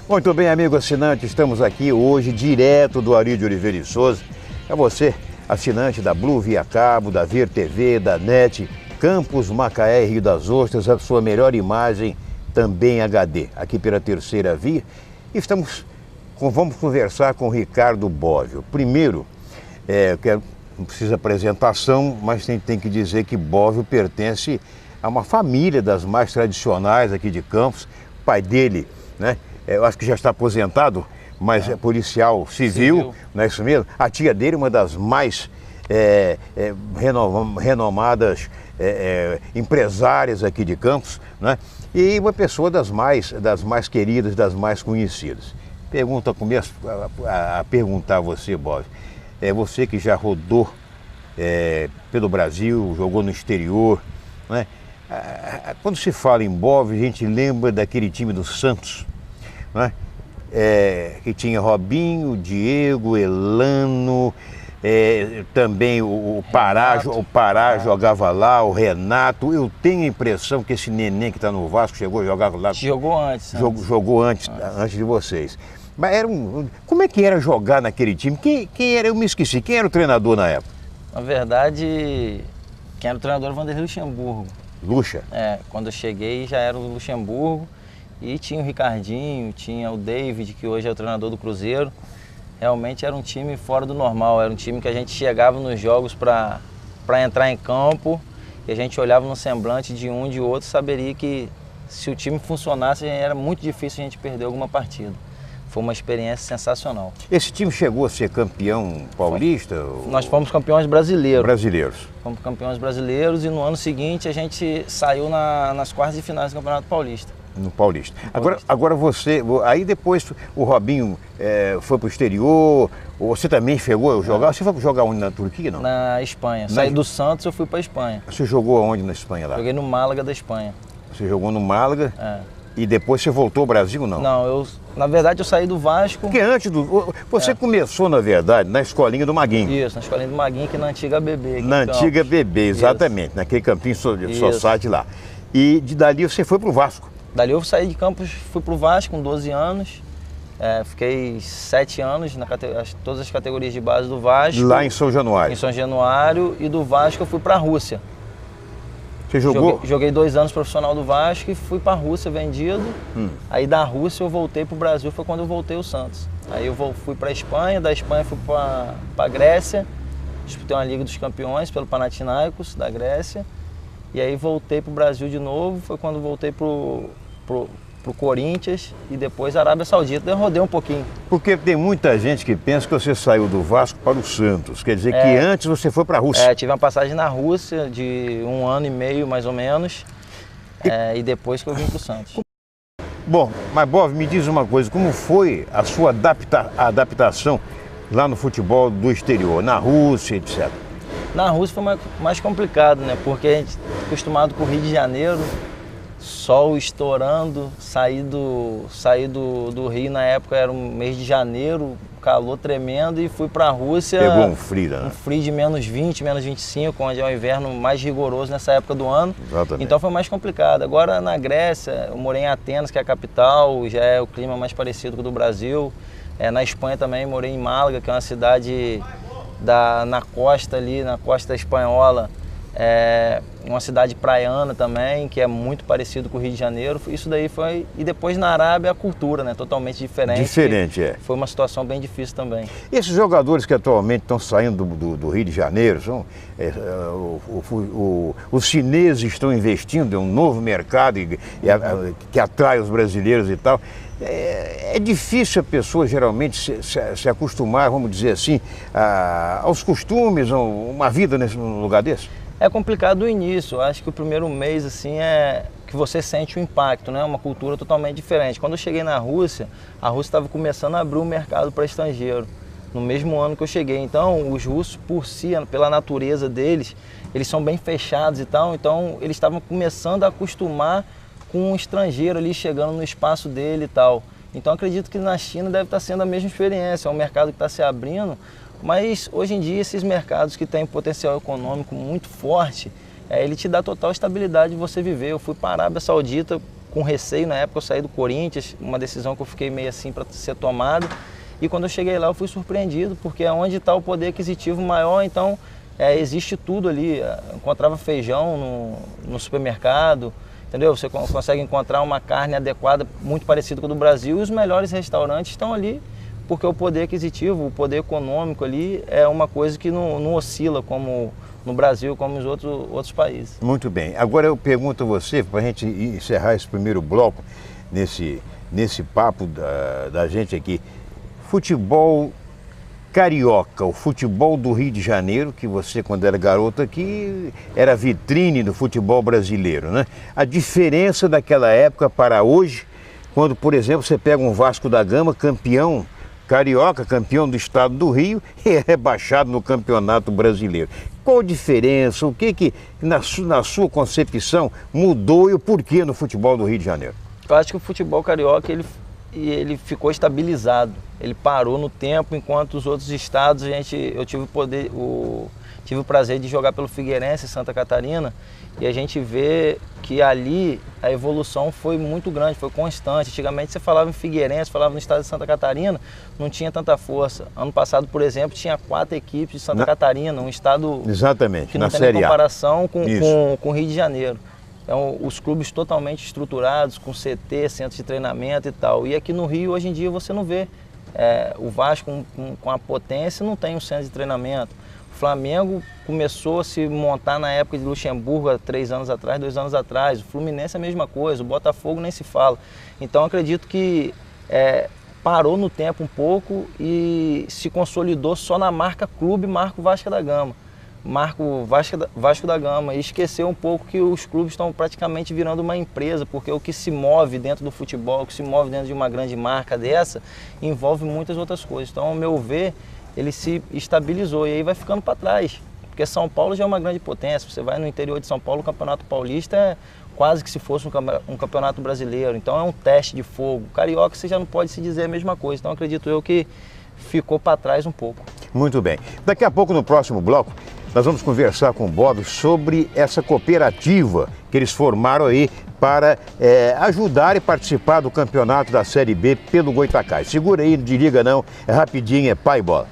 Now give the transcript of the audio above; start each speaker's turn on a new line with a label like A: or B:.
A: Muito bem, amigo assinante, estamos aqui hoje direto do Ari de Oliveira e Souza. É você, assinante da Blue Via Cabo, da Ver TV, da NET, Campos Macaé, Rio das Ostras, a sua melhor imagem também HD, aqui pela Terceira Via. E vamos conversar com o Ricardo Bobbio. Primeiro, não precisa apresentação, mas tem que dizer que Bobbio pertence a uma família das mais tradicionais aqui de Campos. O pai dele, né? Eu acho que já está aposentado, mas é policial civil, não é isso mesmo? A tia dele, uma das mais renomadas empresárias aqui de Campos, né? E uma pessoa das mais queridas, das mais conhecidas. Começo a perguntar a você, Bobbio, você que já rodou pelo Brasil, jogou no exterior, né? Quando se fala em Bobbio, a gente lembra daquele time do Santos, né? Que tinha Robinho, Diego, Elano, também o Pará jogava lá, o Renato. Eu tenho a impressão que esse neném que está no Vasco jogava lá.
B: Jogou antes.
A: Jogou antes de vocês. Mas como é que era jogar naquele time? Quem era? Eu me esqueci. Quem era o treinador na época?
B: Na verdade, quem era o treinador era o Vanderlei Luxemburgo.
A: Luxa?
B: Quando eu cheguei já era o Luxemburgo. E tinha o Ricardinho, tinha o David, que hoje é o treinador do Cruzeiro. Realmente era um time fora do normal, era um time que a gente chegava nos jogos para entrar em campo e a gente olhava no semblante de um e de outro e saberia que se o time funcionasse era muito difícil a gente perder alguma partida. Foi uma experiência sensacional.
A: Esse time chegou a ser campeão paulista?
B: Nós fomos campeões brasileiros.
A: Brasileiros.
B: Fomos campeões brasileiros e no ano seguinte a gente saiu nas quartas de finais do Campeonato Paulista.
A: No Paulista. Agora você, aí depois o Robinho foi para o exterior, você também chegou a jogar? Você foi jogar onde na Turquia, não?
B: Na Espanha. Saí do Santos, eu fui para a Espanha.
A: Você jogou aonde na Espanha lá?
B: Joguei no Málaga da Espanha.
A: Você jogou no Málaga? E depois você voltou ao Brasil, não?
B: Não, na verdade eu saí do Vasco.
A: Porque antes você começou, na verdade, na escolinha do Maguinho.
B: Isso, na escolinha do Maguinho, que é na antiga BB.
A: Na antiga BB, exatamente, naquele campinho Society lá. E dali você foi para o Vasco.
B: Dali eu saí de Campos, fui para o Vasco com 12 anos, fiquei 7 anos todas as categorias de base do Vasco.
A: Lá em São Januário?
B: Em São Januário, e do Vasco eu fui para a Rússia.
A: Você jogou?
B: Joguei 2 anos profissional do Vasco e fui para a Rússia vendido. Aí da Rússia eu voltei para o Brasil, foi quando eu voltei ao Santos. Aí eu fui para a Espanha, da Espanha fui para a Grécia, disputei uma Liga dos Campeões pelo Panathinaikos da Grécia. E aí voltei para o Brasil de novo, foi quando voltei pro Corinthians e depois Arábia Saudita. Eu rodei um pouquinho.
A: Porque tem muita gente que pensa que você saiu do Vasco para o Santos, quer dizer que antes você foi para a Rússia.
B: Tive uma passagem na Rússia de 1 ano e meio mais ou menos, e depois que eu vim para o Santos.
A: Bom, mas Bobbio, me diz uma coisa, como foi a sua adaptação lá no futebol do exterior, na Rússia, etc.?
B: Na Rússia foi mais complicado, né? Porque a gente acostumado com o Rio de Janeiro, sol estourando, saí do Rio na época era um mês de janeiro, calor tremendo, e fui para a Rússia.
A: Pegou um frio, né?
B: Um frio de menos 20, menos 25, onde é o inverno mais rigoroso nessa época do ano.
A: Exatamente.
B: Então foi mais complicado. Agora na Grécia, eu morei em Atenas, que é a capital, já é o clima mais parecido com o do Brasil. Na Espanha também, morei em Málaga, que é uma cidade na costa ali, na costa espanhola, uma cidade praiana também, que é muito parecido com o Rio de Janeiro. Isso daí foi... E depois na Arábia a cultura, né? Totalmente diferente.
A: Diferente,
B: Foi uma situação bem difícil também.
A: E esses jogadores que atualmente estão saindo do Rio de Janeiro, os chineses estão investindo em um novo mercado que atrai os brasileiros e tal. É difícil a pessoa geralmente se acostumar, vamos dizer assim, aos costumes, uma vida num lugar desse?
B: É complicado no início. Eu acho que o primeiro mês assim é que você sente o impacto, né? Uma cultura totalmente diferente. Quando eu cheguei na Rússia, a Rússia estava começando a abrir o mercado para estrangeiro, no mesmo ano que eu cheguei. Então, os russos, por si, pela natureza deles, eles são bem fechados e tal, então eles estavam começando a acostumar com um estrangeiro ali chegando no espaço dele e tal. Então acredito que na China deve estar sendo a mesma experiência, é um mercado que está se abrindo, mas hoje em dia esses mercados que têm potencial econômico muito forte, ele te dá total estabilidade de você viver. Eu fui para a Arábia Saudita com receio na época, eu saí do Corinthians, uma decisão que eu fiquei meio assim para ser tomada. E quando eu cheguei lá eu fui surpreendido, porque é onde está o poder aquisitivo maior, então existe tudo ali. Eu encontrava feijão no supermercado, entendeu? Você consegue encontrar uma carne adequada, muito parecida com a do Brasil, e os melhores restaurantes estão ali, porque o poder aquisitivo, o poder econômico ali é uma coisa que não oscila como no Brasil, como nos outros países.
A: Muito bem. Agora eu pergunto a você, para a gente encerrar esse primeiro bloco, nesse papo da gente aqui, futebol carioca, o futebol do Rio de Janeiro, que você, quando era garoto aqui, era vitrine do futebol brasileiro, né? A diferença daquela época para hoje, quando, por exemplo, você pega um Vasco da Gama, campeão carioca, campeão do estado do Rio, e é rebaixado no Campeonato Brasileiro. Qual a diferença? O que na sua concepção, mudou e o porquê no futebol do Rio de Janeiro?
B: Eu acho que o futebol carioca, ele ficou estabilizado, ele parou no tempo, enquanto os outros estados eu tive o prazer de jogar pelo Figueirense, Santa Catarina, e a gente vê que ali a evolução foi muito grande, foi constante. Antigamente você falava em Figueirense, falava no estado de Santa Catarina, não tinha tanta força. Ano passado, por exemplo, tinha 4 equipes de Santa Catarina, um estado
A: exatamente,
B: que não tem nem comparação com o Rio de Janeiro. Então, os clubes totalmente estruturados, com CT, centro de treinamento e tal. E aqui no Rio, hoje em dia, você não vê. O Vasco, com a potência, não tem um centro de treinamento. O Flamengo começou a se montar na época de Luxemburgo, há 3 anos atrás, 2 anos atrás. O Fluminense é a mesma coisa, o Botafogo nem se fala. Então, acredito que parou no tempo um pouco e se consolidou só na marca clube, marca Vasco da Gama. Marco Vasco da Gama, e esqueceu um pouco que os clubes estão praticamente virando uma empresa, porque o que se move dentro do futebol, o que se move dentro de uma grande marca dessa, envolve muitas outras coisas. Então, ao meu ver, ele se estabilizou e aí vai ficando para trás, porque São Paulo já é uma grande potência. Você vai no interior de São Paulo, o Campeonato Paulista é quase que se fosse um campeonato brasileiro, então é um teste de fogo. Carioca, você já não pode se dizer a mesma coisa, então acredito eu que ficou para trás um pouco.
A: Muito bem. Daqui a pouco, no próximo bloco, nós vamos conversar com o Bob sobre essa cooperativa que eles formaram aí para ajudar e participar do campeonato da Série B pelo Goitacás. Segura aí, não desliga não, é rapidinho, é pá e bola.